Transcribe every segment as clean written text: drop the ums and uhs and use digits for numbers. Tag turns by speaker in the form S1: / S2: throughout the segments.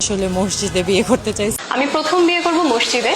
S1: আসলে মসজিদে বিয়ে করতে চাই।
S2: আমি প্রথম বিয়ে করব মসজিদে।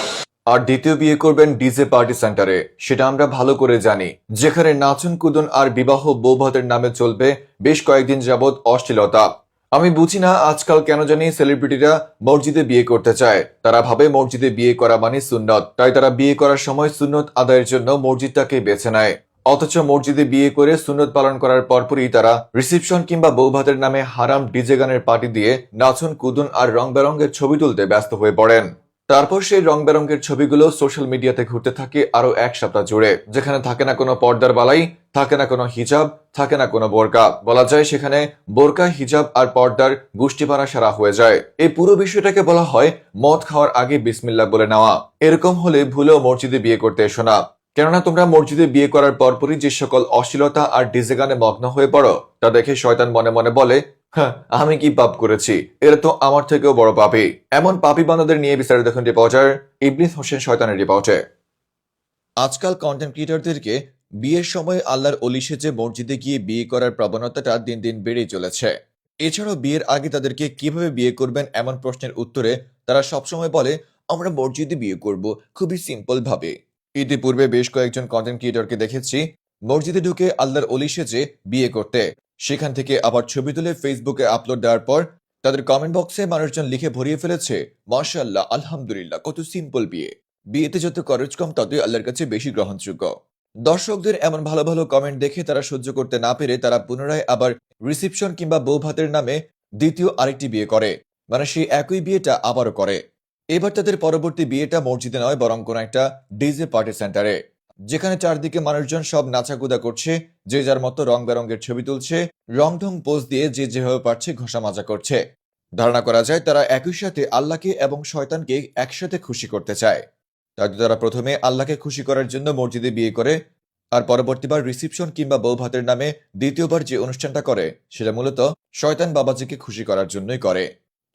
S3: আর দ্বিতীয় বিয়ে করবেন ডিজে পার্টি সেন্টারে, সেটা আমরা ভালো করে জানি, যেখানে নাচন কুদন আর বিবাহ বৌভাতের নামে চলবে বেশ কয়েকদিন যাবৎ অশ্লীলতা। আমি বুঝি না আজকাল কেন জানি সেলিব্রিটিরা মসজিদে বিয়ে করতে চায়। তারা ভাবে মসজিদে বিয়ে করা মানে সুন্নত, তাই তারা বিয়ে করার সময় সুন্নত আদায়ের জন্য মসজিদটাকে বেছে নেয়। অথচ মসজিদে বিয়ে করে সুন্নত পালন করার পরপরই তারা রিসেপশন কিংবা বৌভাতের নামে হারাম ডিজে গানের পার্টি দিয়ে নাচন কুদন আর রং বেরঙের ছবি তুলতে ব্যস্ত হয়ে পড়েন। তারপর সেই রং বেরঙের ছবিগুলো সোশ্যাল মিডিয়াতে ঘুরতে থাকে আরো এক সপ্তাহ জুড়ে, যেখানে থাকে না কোনো পর্দার বালাই, থাকে না কোনো হিজাব, থাকে না কোনো বোরকা। বলা যায় সেখানে বোরকা, হিজাব আর পর্দার গোষ্ঠীপাড়া সারা হয়ে যায়। এই পুরো বিষয়টাকে বলা হয় মদ খাওয়ার আগে বিসমিল্লাহ বলে নেওয়া। এরকম হলে ভুলেও মসজিদে বিয়ে করতে এসো না, কেননা তোমরা মসজিদে বিয়ে করার পরপরই যে সকল অশ্লীলতা আর ডিজে গানে মগ্ন হয়ে পড়ো, তা দেখে শয়তান মনে মনে বলে, হ্যাঁ আমি কি পাপ করেছি, এরা তো আমার থেকেও বড় পাপী। এমন পাপী বান্দাদের নিয়ে বিস্তারিত দেখুন রিপোর্টার ইবলিস হোসেন শয়তানের রিপোর্টে। আজকাল কন্টেন্ট ক্রিয়েটরদেরকে বিয়ের সময় আল্লাহর অলি সেজে মসজিদে গিয়ে বিয়ে করার প্রবণতাটা দিন দিন বেড়েই চলেছে। এছাড়াও বিয়ের আগে তাদেরকে কিভাবে বিয়ে করবেন এমন প্রশ্নের উত্তরে তারা সবসময় বলে, আমরা মসজিদে বিয়ে করব খুবই সিম্পল ভাবে। ইতিপূর্বে বেশ কয়েকজন কন্টেন্ট ক্রিয়েটরকে দেখেছি মসজিদে ঢুকে আল্লাহর অলি সেজে বিয়ে করতে। সেখান থেকে আবার ছবি তুলে ফেসবুকে আপলোড দেওয়ার পর তাদের কমেন্ট বক্সে মানুষজন লিখে ভরিয়ে ফেলেছে, মাশাআল্লাহ, আলহামদুলিল্লাহ, কত সিম্পল বিয়ে। বিয়েতে যত খরচ কম ততই আল্লাহর কাছে বেশি গ্রহণযোগ্য। দর্শকদের এমন ভালো ভালো কমেন্ট দেখে তারা সহ্য করতে না পেরে তারা পুনরায় আবার রিসেপশন কিংবা বৌভাতের নামে দ্বিতীয় আরেকটি বিয়ে করে, মানে সেই একই বিয়েটা আবারও করে। এবার তাদের পরবর্তী বিয়েটা মসজিদে নয় বরং কোন একটা ডিজে পার্টি সেন্টারে, যেখানে চারদিকে মানুষজন সব নাচাকুদা করছে, যে যার মতো রং বেরঙের ছবি তুলছে, রং ঢং পোজ দিয়ে যে যেভাবে পারছে ঘষা মাজা করছে। ধারণা করা যায় তারা একই সাথে আল্লাহকে এবং শয়তানকে একসাথে খুশি করতে চায়। তাই তারা প্রথমে আল্লাহকে খুশি করার জন্য মসজিদে বিয়ে করে, আর পরবর্তীবার রিসেপশন কিংবা বৌভাতের নামে দ্বিতীয়বার যে অনুষ্ঠানটা করে সেটা মূলত শয়তান বাবাজিকে খুশি করার জন্যই করে।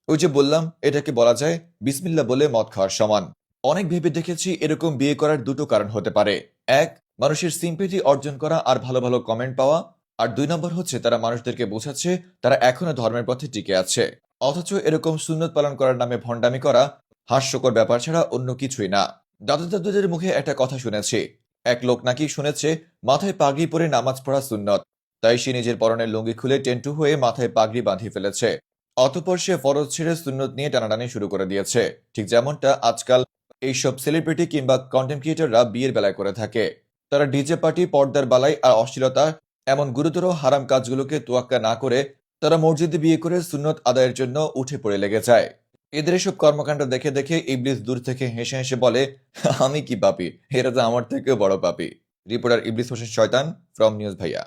S3: ওই যে বললাম, এটাকে বলা যায় বিসমিল্লাহ বলে মদ খাওয়ার সমান। অনেক ভেবে দেখেছি এরকম বিয়ে করার দুটো কারণ হতে পারে। এক, মানুষের সিম্পেথি অর্জন করা আর ভালো ভালো কমেন্ট পাওয়া। আর দুই নম্বর হচ্ছে তারা মানুষদেরকে বোঝাচ্ছে তারা এখনো ধর্মের পথে টিকে আছে। অথচ এরকম সুন্নত পালন করার নামে ভণ্ডামি করা হাস্যকর ব্যাপার ছাড়া অন্য কিছুই না। দাদা দাদুদের মুখে একটা কথা শুনেছি, এক লোক নাকি শুনেছে মাথায় পাগড়ি পরে নামাজ পড়া সুন্নত, তাই সে নিজের পরনের লুঙ্গি খুলে টেন্টু হয়ে মাথায় পাগড়ি বাঁধিয়ে ফেলেছে। অতঃপর সে ফরজ ছেড়ে সুন্নত নিয়ে টানাটানি শুরু করে দিয়েছে, ঠিক যেমনটা আজকাল এইসব সেলিব্রিটি কিংবা কন্টেন্ট ক্রিয়েটররা বিয়ের বেলায় করে থাকে। তারা ডিজে পার্টি, পর্দার বালাই আর অশ্লীলতা এমন গুরুতর হারাম কাজগুলোকে তোয়াক্কা না করে তারা মসজিদে বিয়ে করে সুন্নত আদায়ের জন্য উঠে পড়ে লেগে যায়। এদের এসব কর্মকাণ্ড দেখে দেখে ইবলিস দূর থেকে হেসে হেসে বলে, আমি কি পাপী, এরা তো আমার থেকেও বড় পাপী। রিপোর্টার ইবলিস হোসেন শয়তান ফ্রম নিউজ ভাইয়া।